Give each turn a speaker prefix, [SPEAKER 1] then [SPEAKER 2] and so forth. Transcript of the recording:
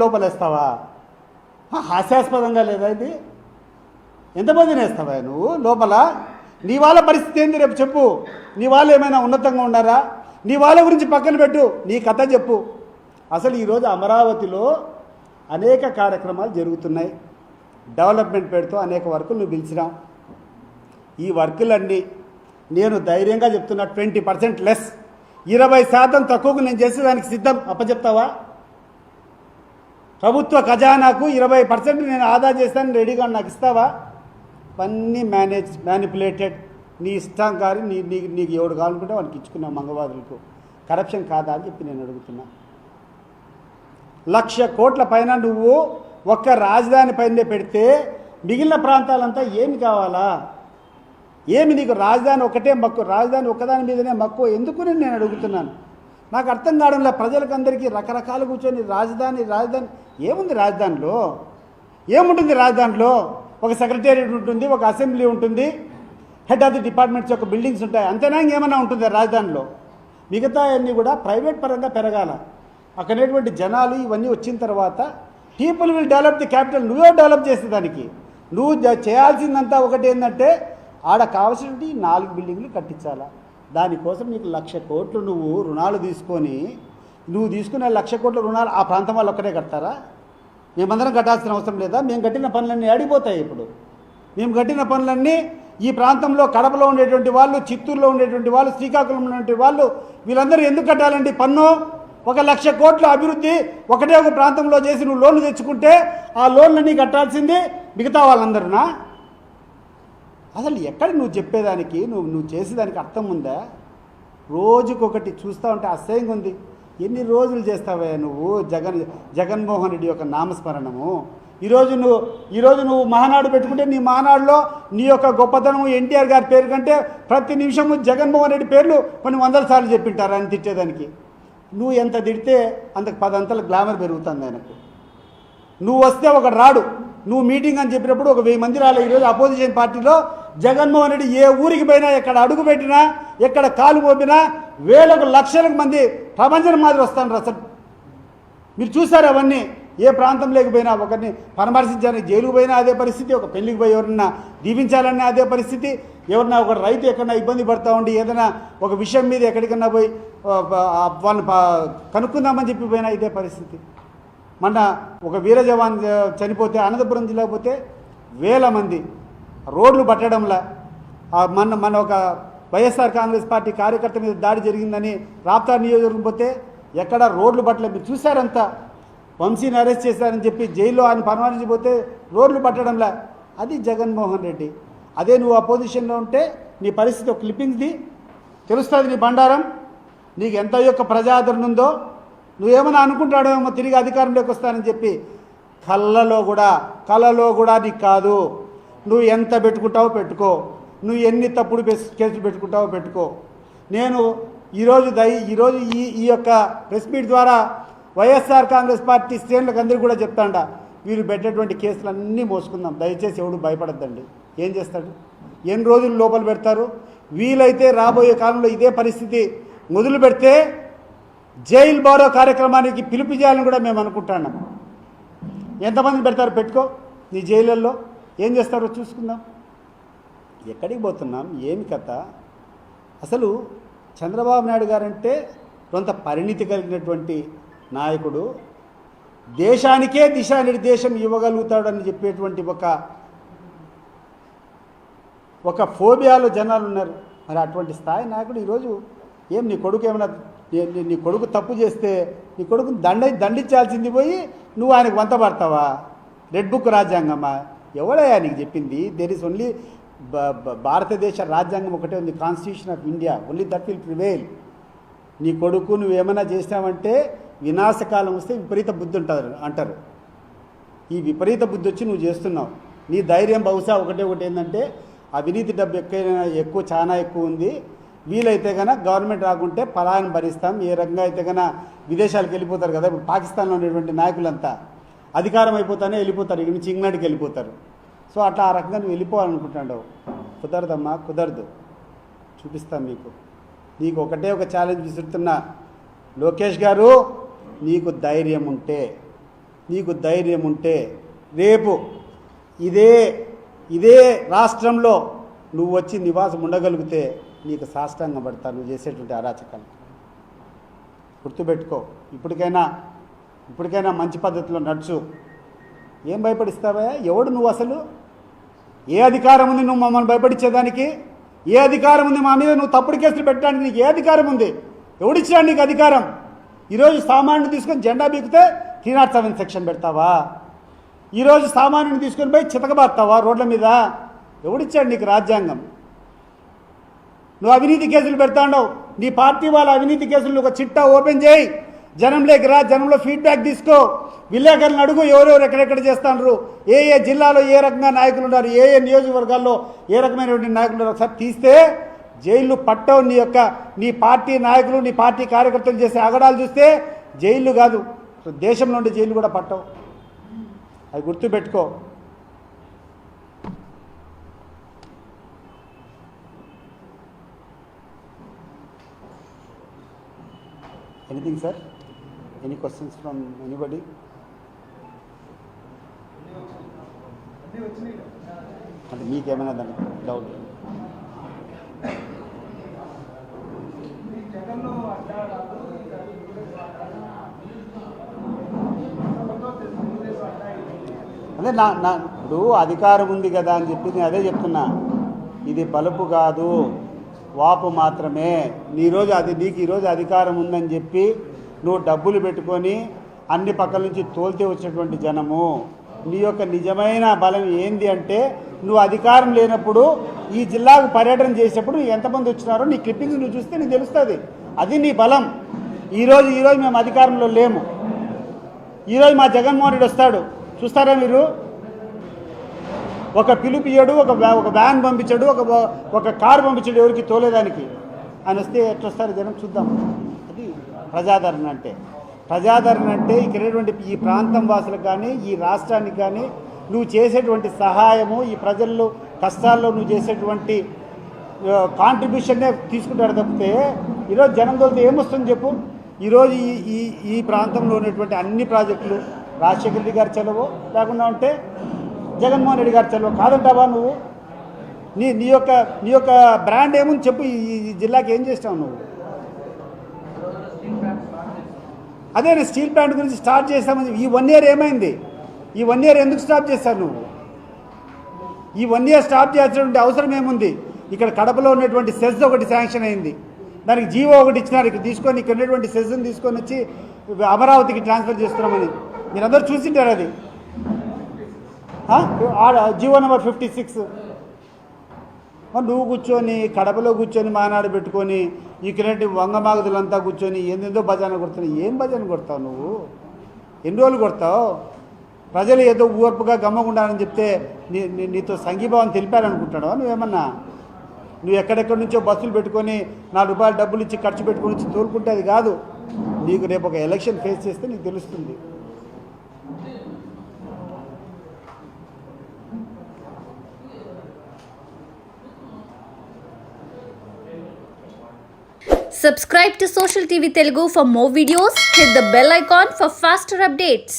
[SPEAKER 1] లోపలేస్తావా? హాస్యాస్పదంగా లేదా ఇది? ఎంతమందిని వేస్తావా నువ్వు లోపల? నీ వాళ్ళ పరిస్థితి ఏంది రేపు చెప్పు. నీ వాళ్ళు ఏమైనా ఉన్నతంగా ఉన్నారా? నీ వాళ్ళ గురించి పక్కన పెట్టు, నీ కథ చెప్పు. అసలు ఈరోజు అమరావతిలో అనేక కార్యక్రమాలు జరుగుతున్నాయి. డెవలప్మెంట్ పేరుతో అనేక వర్కులు నువ్వు పిలిచినావు. ఈ వర్కులన్నీ నేను ధైర్యంగా చెప్తున్నా 20% లెస్, 20% తక్కువకు నేను చేసేదానికి సిద్ధం. అప్పచెప్తావా? ప్రభుత్వ ఖజానాకు 20% నేను ఆదా చేస్తాను రెడీగా, నాకు ఇస్తావా? అన్నీ మ్యానిపులేటెడ్, నీ ఇష్టం కానీ నీకు ఎవడు కావాలనుకుంటే వాళ్ళకి ఇచ్చుకున్నావు మంగవాదులకు. కరప్షన్ కాదా అని చెప్పి నేను అడుగుతున్నా. 1,00,000 కోట్ల పైన నువ్వు ఒక్క రాజధాని పైనే పెడితే మిగిలిన ప్రాంతాలంతా ఏమి కావాలా? ఏమి నీకు రాజధాని ఒకటే మక్కువ, రాజధాని ఒక్కదాని మీదనే మక్కువ ఎందుకు నేను అడుగుతున్నాను. నాకు అర్థం కావడంలో ప్రజలకందరికీ రకరకాలు కూర్చొని రాజధాని ఏముంది రాజధానిలో? ఏముంటుంది రాజధానిలో? ఒక సెక్రటేరియట్ ఉంటుంది, ఒక అసెంబ్లీ ఉంటుంది, హెడ్ ఆఫ్ ది డిపార్ట్మెంట్స్ యొక్క బిల్డింగ్స్ ఉంటాయి, అంతేనా? ఇంకేమైనా ఉంటుంది రాజధానిలో? మిగతా అన్నీ కూడా ప్రైవేట్ పరంగా పెరగాల. అక్కడటువంటి జనాలు ఇవన్నీ వచ్చిన తర్వాత people will develop the capital. నువ్వే డెవలప్ చేసేదానికి నువ్వు చేయాల్సిందంతా ఒకటి ఏంటంటే ఆడ కావాల్సినవి 4 బిల్డింగ్లు కట్టించాలా. దానికోసం నీకు 1,00,000 కోట్లు నువ్వు రుణాలు తీసుకొని, నువ్వు తీసుకునే 1,00,000 కోట్ల రుణాలు ఆ ప్రాంతం వాళ్ళు ఒక్కటే కడతారా? మేమందరం కట్టాల్సిన అవసరం లేదా? మేము కట్టిన పనులన్నీ ఆడిపోతాయి. ఇప్పుడు మేము కట్టిన పనులన్నీ ఈ ప్రాంతంలో కడపలో ఉండేటువంటి వాళ్ళు, చిత్తూరులో ఉండేటువంటి వాళ్ళు, శ్రీకాకుళంలో ఉండేటువంటి వాళ్ళు, వీళ్ళందరూ ఎందుకు కట్టాలండి పన్ను? 1,00,000 కోట్ల అభివృద్ధి ఒకటే ఒక ప్రాంతంలో చేసి నువ్వు లోన్లు తెచ్చుకుంటే ఆ లోన్లన్నీ కట్టాల్సింది మిగతా వాళ్ళందరునా? అసలు ఎక్కడ నువ్వు చెప్పేదానికి నువ్వు చేసేదానికి అర్థం ఉందా? రోజుకొకటి చూస్తూ ఉంటే అసహ్యంగా ఉంది. ఎన్ని రోజులు చేస్తావా నువ్వు జగన్మోహన్ రెడ్డి యొక్క నామస్మరణము? ఈరోజు నువ్వు మహానాడు పెట్టుకుంటే నీ మహానాడులో నీ యొక్క గొప్పతనం ఎన్టీఆర్ గారి పేరు కంటే ప్రతి నిమిషము జగన్మోహన్ రెడ్డి పేర్లు కొన్ని 100 సార్లు చెప్పింటారు అని తిట్టేదానికి. నువ్వు ఎంత తిడితే అంతకు 10 అంతల గ్లామర్ పెరుగుతుంది ఆయనకు. నువ్వు వస్తే ఒక రాడు, నువ్వు మీటింగ్ అని చెప్పినప్పుడు ఒక 1000 మంది రాలే. ఈరోజు అపోజిషన్ పార్టీలో జగన్మోహన్ రెడ్డి ఏ ఊరికి పోయినా, ఎక్కడ అడుగు పెట్టినా, ఎక్కడ కాలు మోపినా వేలకు లక్షలకు మంది ప్రపంచం మాదిరి వస్తాను. అసలు మీరు చూసారు అవన్నీ. ఏ ప్రాంతం లేకపోయినా ఒకరిని పరామర్శించాలని జైలుకు పోయినా అదే పరిస్థితి, ఒక పెళ్లికి పోయి ఎవరన్నా దీవించాలన్నా అదే పరిస్థితి, ఎవరన్నా ఒక రైతు ఎక్కడన్నా ఇబ్బంది పడతా ఉండి ఏదైనా ఒక విషయం మీద ఎక్కడికన్నా పోయి వాళ్ళని కనుక్కుందామని చెప్పి పోయినా ఇదే పరిస్థితి. మొన్న ఒక వీర జవాన్ చనిపోతే అనంతపురం జిల్లాకు పోతే వేల మంది రోడ్లు పట్టడంలా. మన ఒక వైఎస్ఆర్ కాంగ్రెస్ పార్టీ కార్యకర్త మీద దాడి జరిగిందని రాప్తా నియోజకవర్గం పోతే ఎక్కడ రోడ్లు పట్టలేదు. మీరు చూశారంతా. వంశీని అరెస్ట్ చేశారని చెప్పి జైల్లో ఆయన పరామర్శించిపోతే రోడ్లు పట్టడంలా. అది జగన్మోహన్ రెడ్డి. అదే నువ్వు అపోజిషన్లో ఉంటే నీ పరిస్థితి ఒక క్లిప్పింగ్ది తెలుస్తుంది. నీ బండారం నీకు ఎంత యొక్క ప్రజాదరణ ఉందో. నువ్వేమన్నా అనుకుంటాడేమో తిరిగి అధికారంలోకి వస్తానని చెప్పి. కళ్ళలో కూడా నీకు కాదు. నువ్వు ఎంత పెట్టుకుంటావో పెట్టుకో, నువ్వు ఎన్ని తప్పుడు కేసులు పెట్టుకుంటావో పెట్టుకో. నేను ఈరోజు ఈ యొక్క ప్రెస్ మీట్ ద్వారా వైఎస్ఆర్ కాంగ్రెస్ పార్టీ శ్రేణులకు అందరికీ కూడా చెప్తాండా, వీరు పెట్టేటువంటి కేసులన్నీ మోసుకుందాం. దయచేసి ఎవడు భయపడద్దండి. ఏం చేస్తాడు? ఎన్ని రోజులు లోపల పెడతారు? వీలైతే రాబోయే కాలంలో ఇదే పరిస్థితి మొదలు పెడితే జైలు బారో కార్యక్రమానికి పిలుపు చేయాలని కూడా మేము అనుకుంటున్నాం. ఎంతమంది పెడతారు? పెట్టుకో. నీ జైళ్ళల్లో ఏం చేస్తారో చూసుకుందాం. ఎక్కడికి పోతున్నాం? ఏమి కథ? అసలు చంద్రబాబు నాయుడు గారంటే కొంత పరిణితి కలిగినటువంటి నాయకుడు, దేశానికే దిశానిర్దేశం ఇవ్వగలుగుతాడని చెప్పేటువంటి ఒక ఫోబియాలో జనాలు ఉన్నారు. మరి అటువంటి స్థాయి నాయకుడు ఈరోజు నీ కొడుకు ఏమైనా నీ కొడుకు తప్పు చేస్తే నీ కొడుకుని దండించాల్సింది పోయి నువ్వు ఆయనకు వంత పడతావా? Red book రాజ్యాంగమా? ఎవడయ్యా నీకు చెప్పింది? దేర్ ఈస్ ఓన్లీ భారతదేశ రాజ్యాంగం ఒకటే ఉంది, constitution of India. Only that will prevail. నీ కొడుకు నువ్వేమైనా చేసినావంటే వినాశకాలం వస్తే విపరీత బుద్ధి ఉంటుంది అంటారు. ఈ విపరీత బుద్ధి వచ్చి నువ్వు చేస్తున్నావు. నీ ధైర్యం బహుశా ఒకటి ఏంటంటే అవినీతి డబ్బు చాలా ఎక్కువ ఉంది. వీలైతే కనుక గవర్నమెంట్ రాకుంటే పలాయన భరిస్తాం. ఏ రకంగా అయితే కనుక విదేశాలకు వెళ్ళిపోతారు కదా. ఇప్పుడు పాకిస్తాన్లో ఉండేటువంటి నాయకులంతా అధికారం అయిపోతానే వెళ్ళిపోతారు, ఇక్కడి నుంచి ఇంగ్లాండ్కి వెళ్ళిపోతారు. సో అట్లా ఆ రకంగా నువ్వు వెళ్ళిపోవాలనుకుంటున్నావు. కుదరదమ్మా, కుదరదు. చూపిస్తాం మీకు. నీకు ఒకటే ఒక ఛాలెంజ్ విసురుతున్నా. లోకేష్ గారు, నీకు ధైర్యం ఉంటే నీకు ధైర్యం ఉంటే రేపు ఇదే రాష్ట్రంలో నువ్వు వచ్చి నివాసం ఉండగలిగితే నీకు సాష్టాంగం పడతా నువ్వు చేసేటువంటి అరాచకాలు. గుర్తుపెట్టుకో. ఇప్పటికైనా మంచి పద్ధతిలో నడుచు. ఏం భయపడిస్తావా? ఎవడు నువ్వు అసలు? ఏ అధికారం ఉంది నువ్వు మమ్మల్ని భయపడించేదానికి? ఏ అధికారం ఉంది మా మీద నువ్వు తప్పుడు కేసులు పెట్టడానికి? నీకు ఏ అధికారం ఉంది? ఎవడిచ్చాడు నీకు అధికారం? ఈరోజు సామాన్యుని తీసుకొని జెండా బీకితే 307 సెక్షన్ పెడతావా? ఈరోజు సామాన్యుని తీసుకొని పోయి చితకబాస్తావా రోడ్ల మీద? ఎవడిచ్చాడు నీకు రాజ్యాంగం? నువ్వు అవినీతి కేసులు పెడతాండవు. నీ పార్టీ వాళ్ళ అవినీతి కేసులు ఒక చిట్టా ఓపెన్ చేయి, జనంలోకి రా, జనంలో ఫీడ్బ్యాక్ తీసుకో, విలేకరులను అడుగు ఎవరెవరు ఎక్కడెక్కడ చేస్తున్నారు, ఏ జిల్లాలో ఏ రకంగా నాయకులు ఉన్నారు, ఏ నియోజకవర్గాల్లో ఏ రకమైనటువంటి నాయకులు ఉన్నారు ఒకసారి తీస్తే జైళ్ళు పట్టవు. నీ పార్టీ నాయకులు నీ పార్టీ కార్యకర్తలు చేసే అగడాలు చూస్తే జైళ్ళు కాదు దేశంలో ఉండే జైలు కూడా పట్టవు. అది గుర్తుపెట్టుకో. Anything sir? Any questions from anybody? అంటే మీకేమైనా దాని డౌట్? అదే ఇప్పుడు అధికారం ఉంది కదా అని చెప్పి నేను అదే చెప్తున్నా. ఇది బలుపు కాదు, వాపు మాత్రమే. నీకు ఈరోజు అధికారం ఉందని చెప్పి నువ్వు డబ్బులు పెట్టుకొని అన్ని పక్కల నుంచి తోల్తే వచ్చినటువంటి జనము. నీ యొక్క నిజమైన బలం ఏంది అంటే నువ్వు అధికారం లేనప్పుడు ఈ జిల్లాకు పర్యటన చేసేటప్పుడు ఎంతమంది వచ్చినారో నీ క్లిప్పింగ్స్ నువ్వు చూస్తే నీకు తెలుస్తుంది. అది నీ బలం. ఈరోజు మేము అధికారంలో లేము. ఈరోజు మా జగన్మోహన్ రెడ్డి వస్తాడు, చూస్తారా మీరు? ఒక పిలుపు ఇయ్యడు, ఒక వ్యాన్ పంపించాడు, ఒక కారు పంపించాడు ఎవరికి తోలేదానికి. ఆయన వస్తే ఎట్లా వస్తారు జనం చూద్దాం. అది ప్రజాదరణ అంటే. ఇక్కడ ఈ ప్రాంతం వాసులకు కానీ ఈ రాష్ట్రానికి కానీ నువ్వు చేసేటువంటి సహాయము, ఈ ప్రజల్లో కష్టాల్లో నువ్వు చేసేటువంటి కాంట్రిబ్యూషన్నే తీసుకుంటారు తప్పితే ఈరోజు జనం తోలితే ఏమొస్తుంది చెప్పు? ఈరోజు ఈ ప్రాంతంలో ఉన్నటువంటి అన్ని ప్రాజెక్టులు రాజశేఖర రెడ్డి గారి చలవో లేకుండా ఉంటే జగన్మోహన్ రెడ్డి గారి చలవో కాదంటావా నువ్వు? నీ యొక్క బ్రాండ్ ఏముంది చెప్పు? ఈ జిల్లాకి ఏం చేస్తావు నువ్వు? అదే నేను స్టీల్ ప్లాంట్ గురించి స్టార్ట్ చేస్తామని ఈ 1 year ఏమైంది? ఈ 1 year ఎందుకు స్టాప్ చేశారు నువ్వు? ఈ 1 year స్టాప్ చేయాల్సినటువంటి అవసరం ఏముంది? ఇక్కడ కడపలో ఉన్నటువంటి సెస్ ఒకటి శాంక్షన్ అయింది, దానికి జీవో ఒకటి ఇచ్చినారు. ఇక్కడ తీసుకొని ఇక్కడ ఉన్నటువంటి సెస్ని తీసుకొని వచ్చి అమరావతికి ట్రాన్స్ఫర్ చేస్తున్నామని మీరందరూ చూసింటారు. అది జీవో నెంబర్ 56. నువ్వు కూర్చొని కడపలో కూర్చొని మానాడు పెట్టుకొని ఇక్కడంటే వంగమాగదులంతా కూర్చొని ఏందేందో భజన కొడుతున్నావు. ఏం భజన కొడతావు నువ్వు? ఎన్ని రోజులు కొడతావు? ప్రజలు ఏదో ఊర్పుగా గమ్మకుండాలని చెప్తే నీతో సంఘీభావం తెలిపారనుకుంటాడో నువ్వేమన్నా? నువ్వు ఎక్కడెక్కడి నుంచో బస్సులు పెట్టుకొని ₹4 డబ్బులు ఇచ్చి ఖర్చు పెట్టుకొని వచ్చి తోలుకుంటే అది కాదు. నీకు రేపు ఒక ఎలక్షన్ ఫేస్ చేస్తే నీకు తెలుస్తుంది.
[SPEAKER 2] Subscribe to Social TV Telugu for more videos. Hit the bell icon for faster updates.